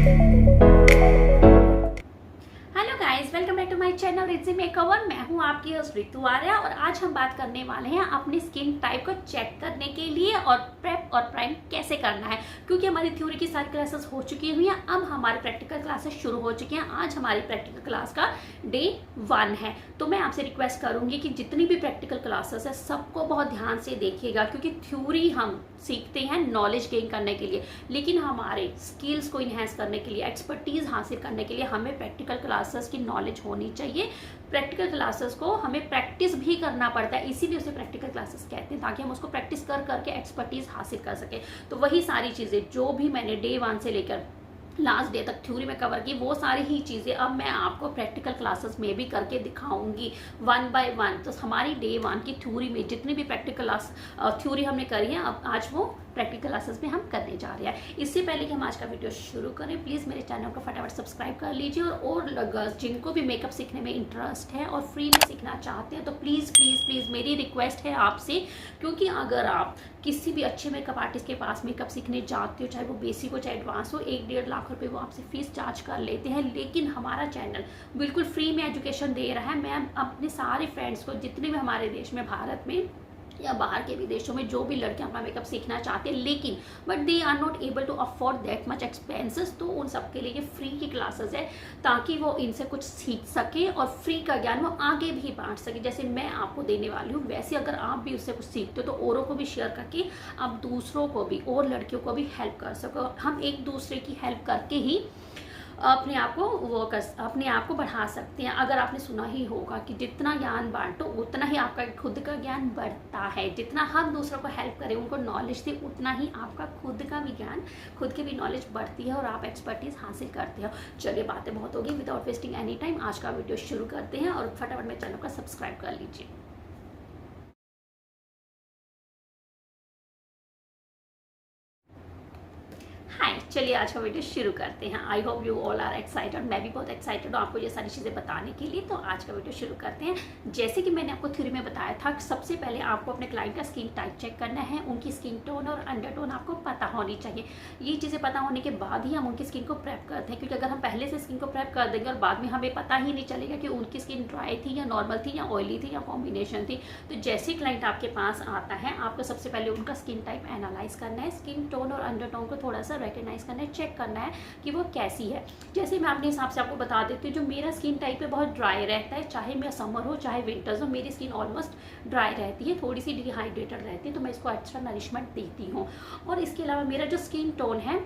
Hello guys, welcome back to my channel Riddhi makeover. मैं हूं आपकी होस्ट रितु आर्या और आज हम बात करने वाले हैं अपनी स्किन टाइप को चेक करने के लिए और प्रेप और प्राइम कैसे करना है। क्योंकि हमारी थ्योरी की सारी क्लासेस हो चुकी हुई हैं, अब हमारी प्रैक्टिकल क्लासेस शुरू हो चुकी हैं। आज हमारी प्रैक्टिकल क्लास का डे 1 है, तो मैं आपसे रिक्वेस्ट करूंगी कि जितनी भी प्रैक्टिकल क्लासेस है सबको बहुत ध्यान से देखिएगा। क्योंकि थ्योरी हम सीखते हैं नॉलेज गेन करने के लिए, लेकिन हमारे स्किल्स को इन्हेंस करने के लिए, एक्सपर्टीज हासिल करने के लिए हमें प्रैक्टिकल क्लासेस की नॉलेज होनी चाहिए। प्रैक्टिकल क्लासेस को हमें प्रैक्टिस भी करना पड़ता है, इसीलिए उसे प्रैक्टिकल क्लासेस कहते हैं, ताकि हम उसको प्रैक्टिस कर करके एक्सपर्टीज हासिल कर सके। तो वही सारी चीजें जो भी मैंने डे 1 से लेकर लास्ट डे तक थ्योरी में कवर की, वो सारी ही चीज़ें अब मैं आपको प्रैक्टिकल क्लासेस में भी करके दिखाऊंगी 1 बाय 1। तो हमारी डे 1 की थ्योरी में जितनी भी प्रैक्टिकल थ्योरी हमने करी है, अब आज वो प्रैक्टिकल क्लासेस में हम करने जा रहे हैं। इससे पहले कि हम आज का वीडियो शुरू करें, प्लीज़ मेरे चैनल को फटाफट सब्सक्राइब कर लीजिए। और गर्ल्स जिनको भी मेकअप सीखने में इंटरेस्ट है और फ्री में सीखना चाहते हैं, तो प्लीज़ प्लीज़ प्लीज़ मेरी रिक्वेस्ट है आपसे, क्योंकि अगर आप किसी भी अच्छे मेकअप आर्टिस्ट के पास मेकअप सीखने जाते हो, चाहे वो बेसिक हो चाहे एडवांस हो, 1-1.5 लाख रुपए वो आपसे फीस चार्ज कर लेते हैं। लेकिन हमारा चैनल बिल्कुल फ्री में एजुकेशन दे रहा है। मैं अपने सारे फ्रेंड्स को, जितने भी हमारे देश में, भारत में या बाहर के विदेशों में जो भी लड़के अपना मेकअप सीखना चाहते हैं, लेकिन but they are not able to afford that much expenses, तो उन सब के लिए ये फ्री की क्लासेस है, ताकि वो इनसे कुछ सीख सके और फ्री का ज्ञान वो आगे भी बांट सके। जैसे मैं आपको देने वाली हूँ, वैसे अगर आप भी उससे कुछ सीखते हो तो औरों को भी शेयर करके आप दूसरों को भी और लड़कियों को भी हेल्प कर सको। हम एक दूसरे की हेल्प करके ही अपने आप को बढ़ा सकते हैं। अगर आपने सुना ही होगा कि जितना ज्ञान बांटो उतना ही आपका खुद का ज्ञान बढ़ता है। जितना हम दूसरों को हेल्प करें, उनको नॉलेज दें, उतना ही आपका खुद का भी ज्ञान, खुद की भी नॉलेज बढ़ती है और आप एक्सपर्टीज हासिल करते हो। चलिए, बातें बहुत होगी, विदाउट वेस्टिंग एनी टाइम आज का वीडियो शुरू करते हैं। और फटाफट मेरे चैनल को सब्सक्राइब कर लीजिए। हाय, चलिए आज का वीडियो शुरू करते हैं। I hope you all are excited. मैं भी बहुत एक्साइटेड हूँ आपको ये सारी चीज़ें बताने के लिए। तो आज का वीडियो शुरू करते हैं। जैसे कि मैंने आपको थ्योरी में बताया था, सबसे पहले आपको अपने क्लाइंट का स्किन टाइप चेक करना है। उनकी स्किन टोन और अंडरटोन आपको पता होनी चाहिए। ये चीज़ें पता होने के बाद ही हम उनकी स्किन को प्रेप करते हैं। क्योंकि अगर हम पहले से स्किन को प्रेप कर देंगे और बाद में हमें पता ही नहीं चलेगा कि उनकी स्किन ड्राई थी या नॉर्मल थी या ऑयली थी या कॉम्बिनेशन थी। तो जैसे क्लाइंट आपके पास आता है, आपको सबसे पहले उनका स्किन टाइप एनालाइज करना है, स्किन टोन और अंडरटोन को थोड़ा सा रिकग्नाइज करना है, चेक करना है कि वो कैसी है। जैसे मैं अपने हिसाब से आपको बता देती हूँ, जो मेरा स्किन टाइप है बहुत ड्राई रहता है, चाहे मैं समर हो चाहे विंटर्स हो, मेरी स्किन ऑलमोस्ट ड्राई रहती है, थोड़ी सी डिहाइड्रेटेड रहती है, तो मैं इसको एक्स्ट्रा नरिशमेंट देती हूँ। और इसके अलावा मेरा जो स्किन टोन है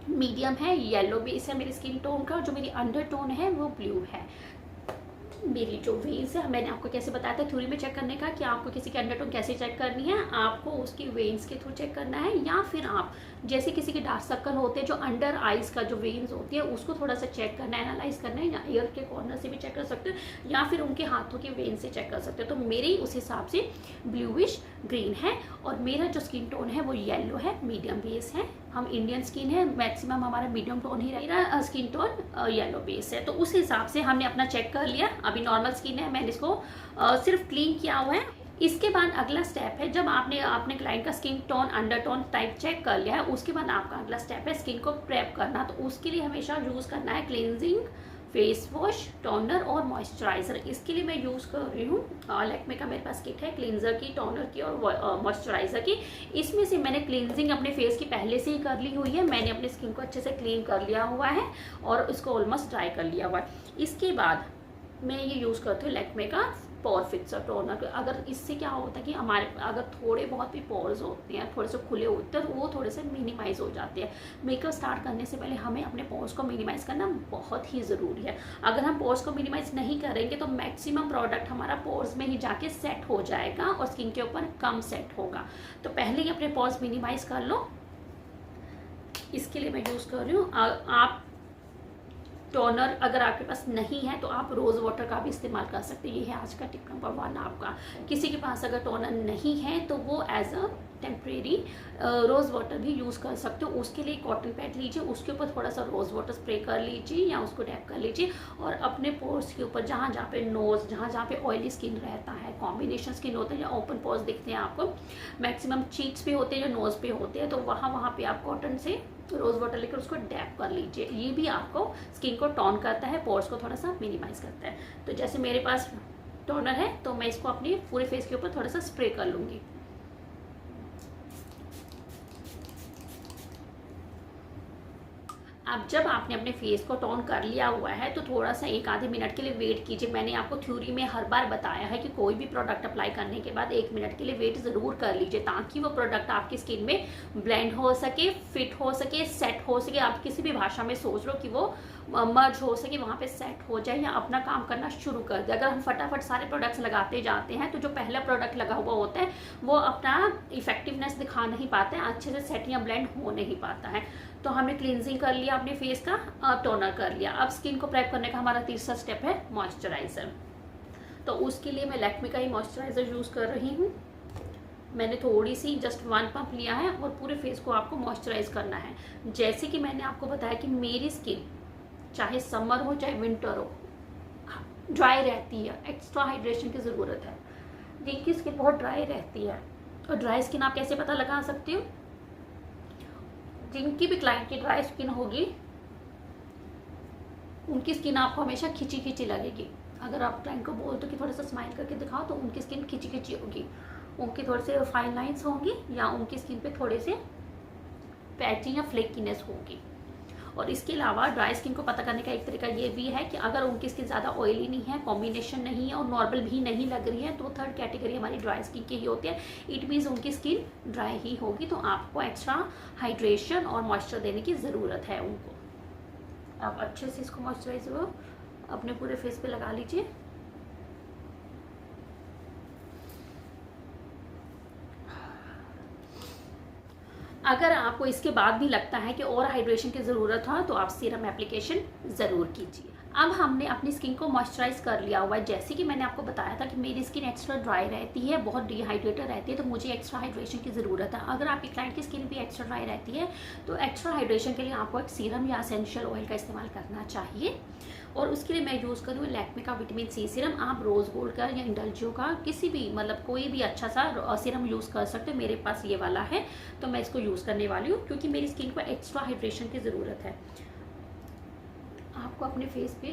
मीडियम है, येलो बेस है मेरी स्किन टोन का, और जो मेरी अंडर टोन है वो ब्लू है। मेरी जो वेन्स है, मैंने आपको कैसे बताया था थ्योरी में चेक करने का कि आपको किसी की अंडरटोन कैसे चेक करनी है, आपको उसकी वेन्स के थ्रू चेक करना है, या फिर आप जैसे किसी के डार्क सर्कल होते हैं, जो अंडर आइज का जो वेन्स होती है उसको थोड़ा सा चेक करना है, एनालाइज करना है, या ईयर के कॉर्नर से भी चेक कर सकते हो, या फिर उनके हाथों के वेन से चेक कर सकते हो। तो मेरे उस हिसाब से ब्लूइश ग्रीन है, और मेरा जो स्किन टोन है वो येलो है, मीडियम बेस है। हम इंडियन स्किन है, मैक्सिमम हमारा मीडियम टोन ही रहेगा, स्किन टोन येलो बेस है। तो उस हिसाब से हमने अपना चेक कर लिया। अभी नॉर्मल स्किन है, मैंने इसको सिर्फ क्लीन किया हुआ है। इसके बाद अगला स्टेप है, जब आपने अपने क्लाइंट का skin tone undertone type check कर लिया है, उसके बाद आपका अगला स्टेप है स्किन को प्रेप करना। तो उसके लिए हमेशा यूज़ करना है क्लींजिंग फेस वॉश, टोनर और मॉइस्चराइजर। इसके लिए मैं यूज़ कर रही हूँ लैक्मे का मेरे पास किट है, क्लींजर की, टोनर की और मॉइस्चराइजर की। इसमें से मैंने क्लींजिंग अपने फेस की पहले से ही कर ली हुई है। मैंने अपनी स्किन को अच्छे से क्लीन कर लिया हुआ है और उसको ऑलमोस्ट ड्राई कर लिया हुआ है। इसके बाद मैं ये यूज़ करती हूँ लैक्मे का पोर फिक्सर टोनर। अगर इससे क्या होता है कि हमारे अगर थोड़े बहुत भी पोर्स होते हैं, थोड़े से खुले होते हैं, तो वो थोड़े से मिनिमाइज हो जाते हैं। मेकअप स्टार्ट करने से पहले हमें अपने पोर्स को मिनिमाइज करना बहुत ही ज़रूरी है। अगर हम पोर्स को मिनिमाइज नहीं करेंगे तो मैक्सिमम प्रोडक्ट हमारा पोर्स में ही जाके सेट हो जाएगा और स्किन के ऊपर कम सेट होगा। तो पहले ही अपने पोर्स मिनिमाइज कर लो। इसके लिए मैं यूज़ कर रही हूँ, आप टोनर अगर आपके पास नहीं है तो आप रोज़ वाटर का भी इस्तेमाल कर सकते हैं। ये है आज का टिप नंबर 1 आपका। किसी के पास अगर टोनर नहीं है तो वो as a temporary rose water भी यूज़ कर सकते हो। उसके लिए कॉटन पैड लीजिए, उसके ऊपर थोड़ा सा रोज़ वाटर स्प्रे कर लीजिए या उसको डैप कर लीजिए और अपने पोर्स के ऊपर जहाँ जहाँ पे नोज़, जहाँ जहाँ पे ऑयली स्किन रहता है, कॉम्बिनेशन स्किन होता है या ओपन पोर्स दिखते हैं आपको, मैक्सिमम चीक्स पे होते हैं या नोज़ पे होते हैं, तो वहाँ पे आप कॉटन से रोज़ वाटर लेकर उसको डैप कर लीजिए। ये भी आपको स्किन को टोन करता है, पोर्स को थोड़ा सा मिनिमाइज करता है। तो जैसे मेरे पास टोनर है तो मैं इसको अपने पूरे फेस के ऊपर थोड़ा सा स्प्रे कर लूँगी। अब जब आपने अपने फेस को टोन कर लिया हुआ है तो थोड़ा सा 1 आधे मिनट के लिए वेट कीजिए। मैंने आपको थ्योरी में हर बार बताया है कि कोई भी प्रोडक्ट अप्लाई करने के बाद 1 मिनट के लिए वेट ज़रूर कर लीजिए, ताकि वो प्रोडक्ट आपकी स्किन में ब्लेंड हो सके, फिट हो सके, सेट हो सके। आप किसी भी भाषा में सोच लो कि वो मर्ज हो सके, वहाँ पे सेट हो जाए या अपना काम करना शुरू कर दे। अगर हम फटाफट सारे प्रोडक्ट्स लगाते जाते हैं तो जो पहला प्रोडक्ट लगा हुआ होता है वो अपना इफेक्टिवनेस दिखा नहीं पाता है, अच्छे से सेट या ब्लेंड हो नहीं पाता है। तो हमने क्लींजिंग कर लिया अपने फेस का, अब टोनर कर लिया। अब स्किन को प्रेप करने का हमारा तीसरा स्टेप है मॉइस्चराइज़र। तो उसके लिए मैं लैक्मे का ही मॉइस्चराइज़र यूज़ कर रही हूँ। मैंने थोड़ी सी जस्ट 1 पंप लिया है और पूरे फेस को आपको मॉइस्चराइज करना है। जैसे कि मैंने आपको बताया कि मेरी स्किन चाहे समर हो चाहे विंटर हो ड्राई रहती है, एक्स्ट्रा हाइड्रेशन की ज़रूरत है। जिनकी स्किन बहुत ड्राई रहती है, और ड्राई स्किन आप कैसे पता लगा सकते हो? जिनकी भी क्लाइंट की ड्राई स्किन होगी उनकी स्किन आपको हमेशा खिंची खिंची लगेगी। अगर आप क्लाइंट को बोलते हो कि थोड़ा सा स्माइल करके दिखाओ तो उनकी स्किन खिंची खिंची होगी, उनके थोड़े से फाइन लाइंस होंगी या उनकी स्किन पे थोड़े से पैची या फ्लेकीनेस होगी। और इसके अलावा ड्राई स्किन को पता करने का एक तरीका ये भी है कि अगर उनकी स्किन ज़्यादा ऑयली नहीं है, कॉम्बिनेशन नहीं है और नॉर्मल भी नहीं लग रही है, तो 3rd कैटेगरी हमारी ड्राई स्किन की ही होती है। इट मीन्स उनकी स्किन ड्राई ही होगी, तो आपको एक्स्ट्रा हाइड्रेशन और मॉइस्चर देने की ज़रूरत है उनको। आप अच्छे से इसको मॉइस्चराइजर अपने पूरे फेस पे लगा लीजिए। अगर आपको इसके बाद भी लगता है कि और हाइड्रेशन की ज़रूरत हो तो आप सीरम एप्लीकेशन ज़रूर कीजिए। अब हमने अपनी स्किन को मॉइस्चराइज कर लिया हुआ है। जैसे कि मैंने आपको बताया था कि मेरी स्किन एक्स्ट्रा ड्राई रहती है, बहुत डिहाइड्रेटेड रहती है, तो मुझे एक्स्ट्रा हाइड्रेशन की ज़रूरत है। अगर आपकी क्लाइंट की स्किन भी एक्स्ट्रा ड्राई रहती है तो एक्स्ट्रा हाइड्रेशन के लिए आपको एक सीरम या एसेंशियल ऑयल का इस्तेमाल करना चाहिए। और उसके लिए मैं यूज़ करूँ लैक्मे का विटामिन सी सीरम। आप रोज़ गोल्ड का या इंडल्जियो का किसी भी कोई भी अच्छा सा सीरम यूज़ कर सकते हो। मेरे पास ये वाला है तो मैं इसको यूज़ करने वाली हूँ क्योंकि मेरी स्किन को एक्स्ट्रा हाइड्रेशन की ज़रूरत है। आपको अपने फेस पे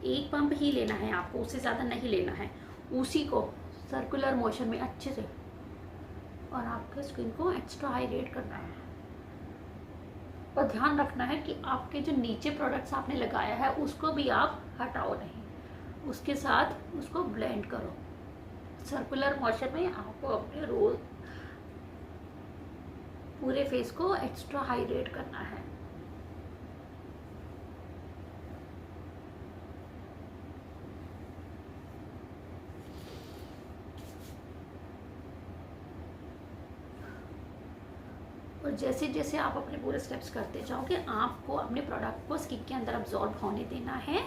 1 पंप ही लेना है, आपको उससे ज़्यादा नहीं लेना है। उसी को सर्कुलर मोशन में अच्छे से और आपके स्किन को एक्स्ट्रा हाइड्रेट करना है। और ध्यान रखना है कि आपके जो नीचे प्रोडक्ट्स आपने लगाया है उसको भी आप हटाओ नहीं, उसके साथ उसको ब्लेंड करो। सर्कुलर मोशन में आपको अपने रोज पूरे फेस को एक्स्ट्रा हाइड्रेट करना है। और जैसे जैसे आप अपने पूरे स्टेप्स करते जाओगे आपको अपने प्रोडक्ट को स्किन के अंदर अब्जॉर्ब होने देना है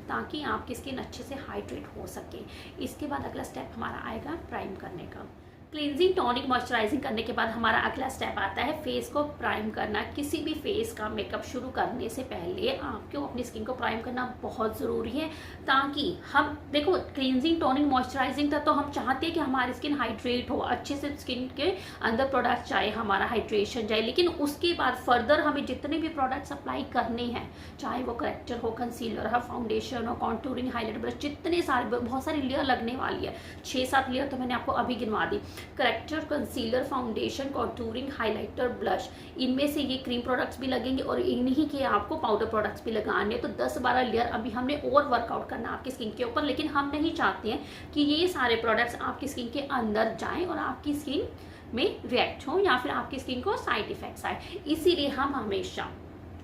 ताकि आपकी स्किन अच्छे से हाइड्रेट हो सके। इसके बाद अगला स्टेप हमारा आएगा प्राइम करने का। क्लींजिंग, टॉनिक, मॉइस्चराइजिंग करने के बाद हमारा अगला स्टेप आता है फेस को प्राइम करना। किसी भी फेस का मेकअप शुरू करने से पहले आपको अपनी स्किन को प्राइम करना बहुत ज़रूरी है, ताकि हम देखो क्लींजिंग, टॉनिक, मॉइस्चराइजिंग तक तो हम चाहते हैं कि हमारी स्किन हाइड्रेट हो, अच्छे से स्किन के अंदर प्रोडक्ट चाहे हमारा हाइड्रेशन जाए, लेकिन उसके बाद फर्दर हमें जितने भी प्रोडक्ट्स अप्लाई करने हैं, चाहे वो करेक्टर हो, कंसीलर हो, फाउंडेशन हो, कॉन्टूरिंग, हाईलाइटर ब्रश, जितने सारे बहुत सारी लेयर लगने वाली है, 6-7 लेयर तो मैंने आपको अभी गिनवा दी। Corrector, concealer, foundation, contouring, highlighter, blush, इनमें से ये क्रीम प्रोडक्ट्स भी लगेंगे और इन्हीं के आपको पाउडर प्रोडक्ट्स भी लगाने। तो 10-12 लेयर अभी हमने और वर्कआउट करना आपकी स्किन के ऊपर, लेकिन हम नहीं चाहते हैं कि ये सारे प्रोडक्ट्स आपकी स्किन के अंदर जाएं और आपकी स्किन में रिएक्ट हो या फिर आपकी स्किन को साइड इफेक्ट्स आए। इसीलिए हम हमेशा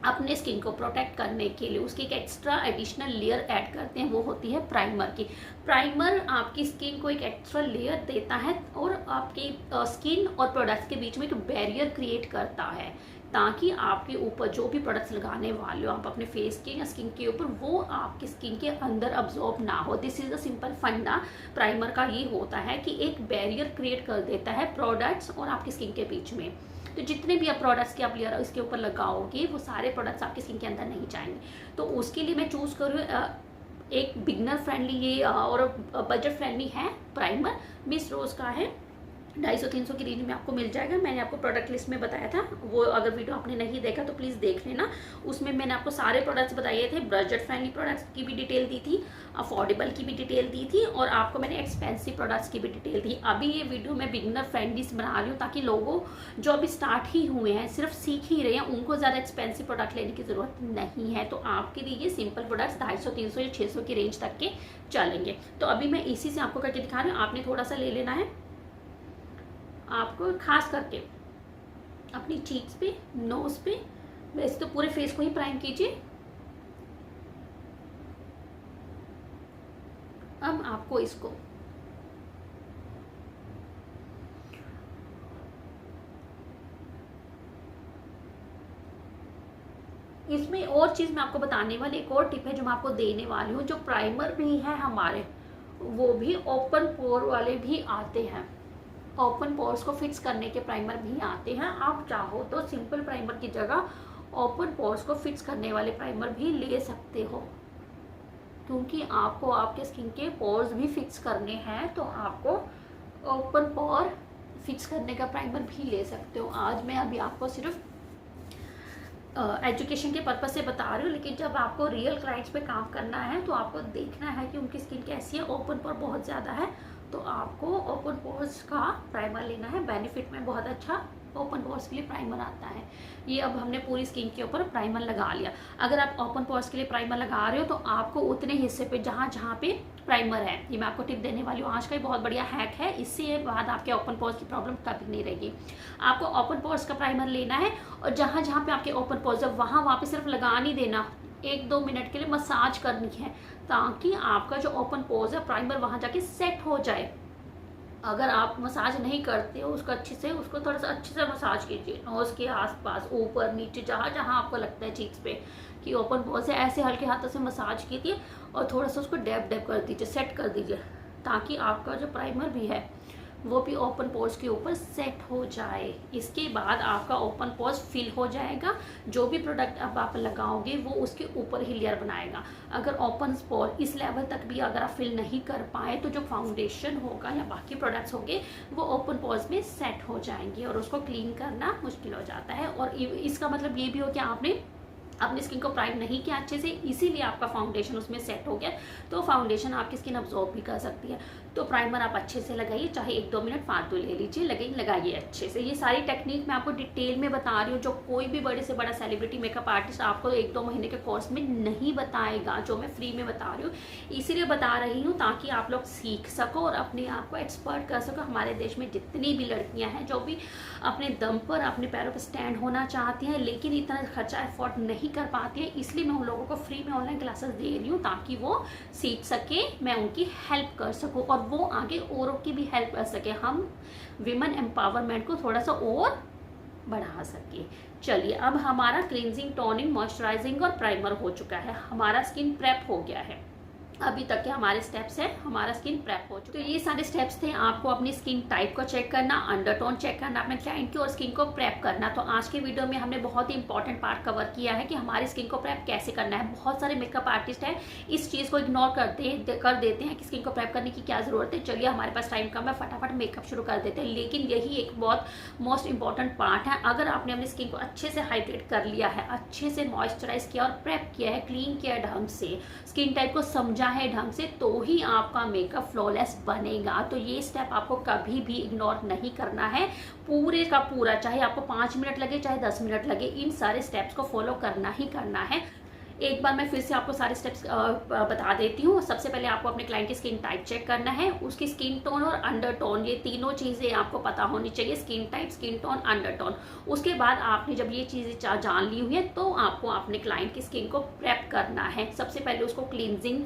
अपने स्किन को प्रोटेक्ट करने के लिए उसकी एक एक्स्ट्रा एडिशनल लेयर ऐड करते हैं, वो होती है प्राइमर की। प्राइमर आपकी स्किन को एक एक्स्ट्रा लेयर देता है और आपकी स्किन और प्रोडक्ट्स के बीच में एक बैरियर क्रिएट करता है, ताकि आपके ऊपर जो भी प्रोडक्ट्स लगाने वाले हो आप अपने फेस के या स्किन के ऊपर, वो आपकी स्किन के अंदर अब्जॉर्ब ना हो। दिस इज द सिंपल फंडा प्राइमर का। ये होता है कि एक बैरियर क्रिएट कर देता है प्रोडक्ट्स और आपकी स्किन के बीच में। तो जितने भी आप प्रोडक्ट्स के आप लेयर इसके ऊपर लगाओगे, वो सारे प्रोडक्ट्स आपकी स्किन के अंदर नहीं जाएंगे। तो उसके लिए मैं चूज़ करूँ एक बिगनर फ्रेंडली ये और बजट फ्रेंडली है प्राइमर। मिस रोज का है, 250-300 की रेंज में आपको मिल जाएगा। मैंने आपको प्रोडक्ट लिस्ट में बताया था, वो अगर वीडियो आपने नहीं देखा तो प्लीज़ देख लेना। उसमें मैंने आपको सारे प्रोडक्ट्स बताए थे, बजट फ्रेंडली प्रोडक्ट्स की भी डिटेल दी थी, अफोर्डेबल की भी डिटेल दी थी, और आपको मैंने एक्सपेंसिव प्रोडक्ट्स की भी डिटेल दी। अभी ये वीडियो मैं बिगनर फ्रेंडली बना रही हूँ, ताकि लोगों जो अभी स्टार्ट ही हुए हैं, सिर्फ सीख ही रहे हैं, उनको ज़्यादा एक्सपेंसिव प्रोडक्ट लेने की ज़रूरत नहीं है। तो आपके लिए ये सिंपल प्रोडक्ट्स 250-300 या 600 की रेंज तक के चलेंगे। तो अभी मैं इसी से आपको करके दिखा रही हूँ। आपने थोड़ा सा ले लेना है, आपको खास करके अपनी चीक्स पे, नोज पे, वैसे तो पूरे फेस को ही प्राइम कीजिए। अब आपको इसको इसमें और चीज़ मैं आपको बताने वाली, एक और टिप है जो मैं आपको देने वाली हूँ। जो प्राइमर भी है हमारे, वो भी ओपन पोर वाले भी आते हैं। ओपन पोर्स को फिक्स करने के प्राइमर भी आते हैं। आप चाहो तो सिंपल प्राइमर की जगह ओपन पोर्स को फिक्स करने वाले प्राइमर भी ले सकते हो, क्योंकि आपको आपके स्किन के पोर्स भी फिक्स करने हैं, तो आपको ओपन पोर फिक्स करने का प्राइमर भी ले सकते हो। आज मैं अभी आपको सिर्फ एजुकेशन के पर्पज से बता रही हूँ, लेकिन जब आपको रियल क्लाइंट्स पे काम करना है तो आपको देखना है कि उनकी स्किन कैसी है। ओपन पोर बहुत ज़्यादा है, तो आपको ओपन पोर्स का प्राइमर लेना है। बेनिफिट में बहुत अच्छा ओपन पोर्स के लिए प्राइमर आता है। ये अब हमने पूरी स्किन के ऊपर प्राइमर लगा लिया। अगर आप ओपन पोर्स के लिए प्राइमर लगा रहे हो, तो आपको उतने हिस्से पे जहाँ जहाँ पे प्राइमर है, ये मैं आपको टिप देने वाली हूँ। आज का ही बहुत बढ़िया हैक है, इससे बाद आपके ओपन पोर्स की प्रॉब्लम कभी नहीं रहेगी। आपको ओपन पोर्स का प्राइमर लेना है, और जहाँ जहाँ पे आपके ओपन पोर्स है वहाँ पे सिर्फ लगा नहीं देना, 1-2 मिनट के लिए मसाज करनी है, ताकि आपका जो ओपन पोर्स है प्राइमर वहाँ जाके सेट हो जाए। अगर आप मसाज नहीं करते हो उसको अच्छे से, उसको थोड़ा सा अच्छे से मसाज कीजिए, नोज के आसपास, ऊपर नीचे, जहाँ जहाँ आपको लगता है चीक्स पे कि ओपन पोर्स है, ऐसे हल्के हाथों से मसाज कीजिए और थोड़ा सा उसको डैब डैब कर दीजिए, सेट कर दीजिए, ताकि आपका जो प्राइमर भी है वो भी ओपन पोर्स के ऊपर सेट हो जाए। इसके बाद आपका ओपन पोर्स फिल हो जाएगा। जो भी प्रोडक्ट अब आप लगाओगे वो उसके ऊपर ही लेयर बनाएगा। अगर ओपन पोर इस लेवल तक भी अगर आप फिल नहीं कर पाए, तो जो फाउंडेशन होगा या बाकी प्रोडक्ट्स होंगे वो ओपन पोर्स में सेट हो जाएंगे और उसको क्लीन करना मुश्किल हो जाता है। और इसका मतलब ये भी हो कि आपने अपनी स्किन को प्राइम नहीं किया अच्छे से, इसीलिए आपका फाउंडेशन उसमें सेट हो गया। तो फाउंडेशन आपकी स्किन अब्जॉर्ब भी कर सकती है। तो प्राइमर आप अच्छे से लगाइए, चाहे 1-2 मिनट फालतू ले लीजिए, लगाइए अच्छे से। ये सारी टेक्निक मैं आपको डिटेल में बता रही हूँ, जो कोई भी बड़े से बड़ा सेलिब्रिटी मेकअप आर्टिस्ट आपको 1-2 महीने के कोर्स में नहीं बताएगा, जो मैं फ्री में बता रही हूँ। इसीलिए बता रही हूँ ताकि आप लोग सीख सको और अपने आप को एक्सपर्ट कर सको। हमारे देश में जितनी भी लड़कियाँ हैं जो भी अपने दम पर अपने पैरों पर स्टैंड होना चाहती हैं, लेकिन इतना खर्चा अफोर्ड नहीं कर पाती है, इसलिए मैं उन लोगों को फ्री में ऑनलाइन क्लासेस दे रही हूँ, ताकि वो सीख सके, मैं उनकी हेल्प कर सकूँ और वो आगे औरों की भी हेल्प कर सके। हम विमेन एम्पावरमेंट को थोड़ा सा और बढ़ा सके। चलिए, अब हमारा क्लींजिंग, टोनिंग, मॉइस्चराइजिंग और प्राइमर हो चुका है, हमारा स्किन प्रेप हो गया है। अभी तक के हमारे स्टेप्स हैं, हमारा स्किन प्रेप हो चुका है। तो ये सारे स्टेप्स थे, आपको अपनी स्किन टाइप को चेक करना, अंडरटोन चेक करना अपने क्लाइंट की, और स्किन को प्रेप करना। तो आज के वीडियो में हमने बहुत ही इंपॉर्टेंट पार्ट कवर किया है कि हमारी स्किन को प्रेप कैसे करना है। बहुत सारे मेकअप आर्टिस्ट हैं इस चीज़ को इग्नोर कर देते हैं कि स्किन को प्रेप करने की क्या ज़रूरत है। चलिए, हमारे पास टाइम कम है, फटाफट मेकअप शुरू कर देते हैं। लेकिन यही एक बहुत मोस्ट इंपॉर्टेंट पार्ट है। अगर आपने अपनी स्किन को अच्छे से हाइड्रेट कर लिया है, अच्छे से मॉइस्चराइज किया और प्रेप किया है, क्लीन किया है ढंग से, स्किन टाइप को समझा है ढंग से, तो ही आपका मेकअप फ्लॉलेस बनेगा। तो ये स्टेप आपको कभी भी इग्नोर नहीं करना है, पूरे का पूरा, चाहे आपको 5 मिनट लगे चाहे 10 मिनट लगे, इन सारे स्टेप्स को फॉलो करना ही करना है। एक बार मैं फिर से आपको सारे स्टेप्स बता देती हूँ। सबसे पहले आपको अपने क्लाइंट की स्किन टाइप चेक करना है, उसकी स्किन टोन और अंडर टोन, ये तीनों चीज़ें आपको पता होनी चाहिए, skin type, skin tone, under tone. उसके बाद आपने जब ये चीज़ें जान ली हुई है तो आपको अपने क्लाइंट की स्किन को प्रेप करना है। सबसे पहले उसको क्लींजिंग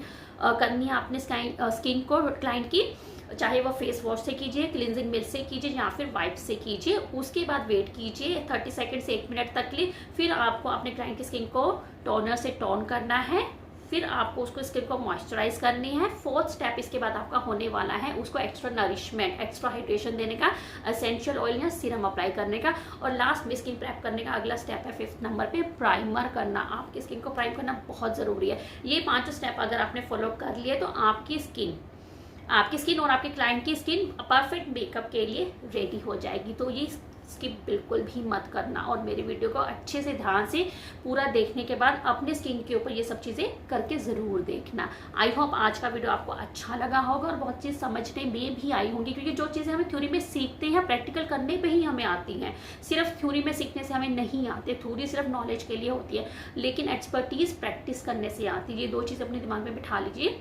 करनी है अपने स्किन को क्लाइंट की, चाहे वो फेस वॉश से कीजिए, क्लिनजिंग मिल्क से कीजिए या फिर वाइप से कीजिए। उसके बाद वेट कीजिए 30 सेकंड से 1 मिनट तक लिए। फिर आपको अपने क्लाइंट की स्किन को टोनर से टोन करना है, फिर आपको उसको स्किन को मॉइस्चराइज करनी है। 4th स्टेप इसके बाद आपका होने वाला है उसको एक्स्ट्रा नरिशमेंट, एक्स्ट्रा हाइड्रेशन देने का, एसेंशियल ऑयल या सीरम अप्लाई करने का। और लास्ट में स्किन प्रेप करने का अगला स्टेप है 5th नंबर पे प्राइमर करना। आपकी स्किन को प्राइम करना बहुत ज़रूरी है। ये 5 स्टेप अगर आपने फॉलो कर लिए तो आपकी स्किन और आपके क्लाइंट की स्किन परफेक्ट मेकअप के लिए रेडी हो जाएगी। तो ये स्किप बिल्कुल भी मत करना और मेरी वीडियो को अच्छे से ध्यान से पूरा देखने के बाद अपने स्किन के ऊपर ये सब चीज़ें करके ज़रूर देखना। आई होप आज का वीडियो आपको अच्छा लगा होगा और बहुत चीज़ समझने में भी आई होंगी, क्योंकि जो चीज़ें हमें थ्योरी में सीखते हैं प्रैक्टिकल करने पे ही हमें आती हैं। सिर्फ थ्योरी में सीखने से हमें नहीं आते, थ्योरी सिर्फ नॉलेज के लिए होती है, लेकिन एक्सपर्टीज़ प्रैक्टिस करने से आती है। ये 2 चीज़ अपने दिमाग में बिठा लीजिए।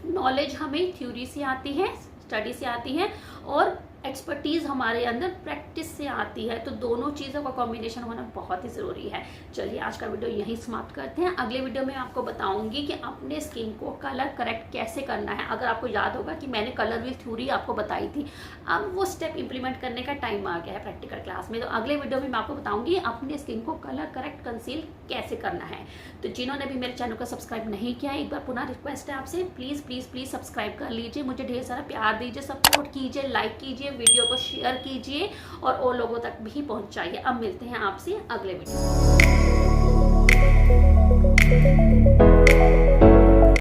नॉलेज हमें थ्योरी से आती है, स्टडी से आती है, और एक्सपर्टीज़ हमारे अंदर प्रैक्टिस से आती है। तो दोनों चीज़ों का कॉम्बिनेशन होना बहुत ही ज़रूरी है। चलिए आज का वीडियो यहीं समाप्त करते हैं। अगले वीडियो में आपको बताऊंगी कि अपने स्किन को कलर करेक्ट कैसे करना है। अगर आपको याद होगा कि मैंने कलर व्हील थ्योरी आपको बताई थी, अब वो स्टेप इंप्लीमेंट करने का टाइम आ गया है प्रैक्टिकल क्लास में। तो अगले वीडियो में मैं आपको बताऊंगी अपने स्किन को कलर करेक्ट कंसील कैसे करना है। तो जिन्होंने भी मेरे चैनल को सब्सक्राइब नहीं किया है, एक बार पुनः रिक्वेस्ट है आपसे, प्लीज़ प्लीज़ प्लीज़ सब्सक्राइब कर लीजिए, मुझे ढेर सारा प्यार दीजिए, सपोर्ट कीजिए, लाइक कीजिए, वीडियो को शेयर कीजिए और लोगों तक भी पहुंचाइए। अब मिलते हैं आपसे अगले वीडियो में।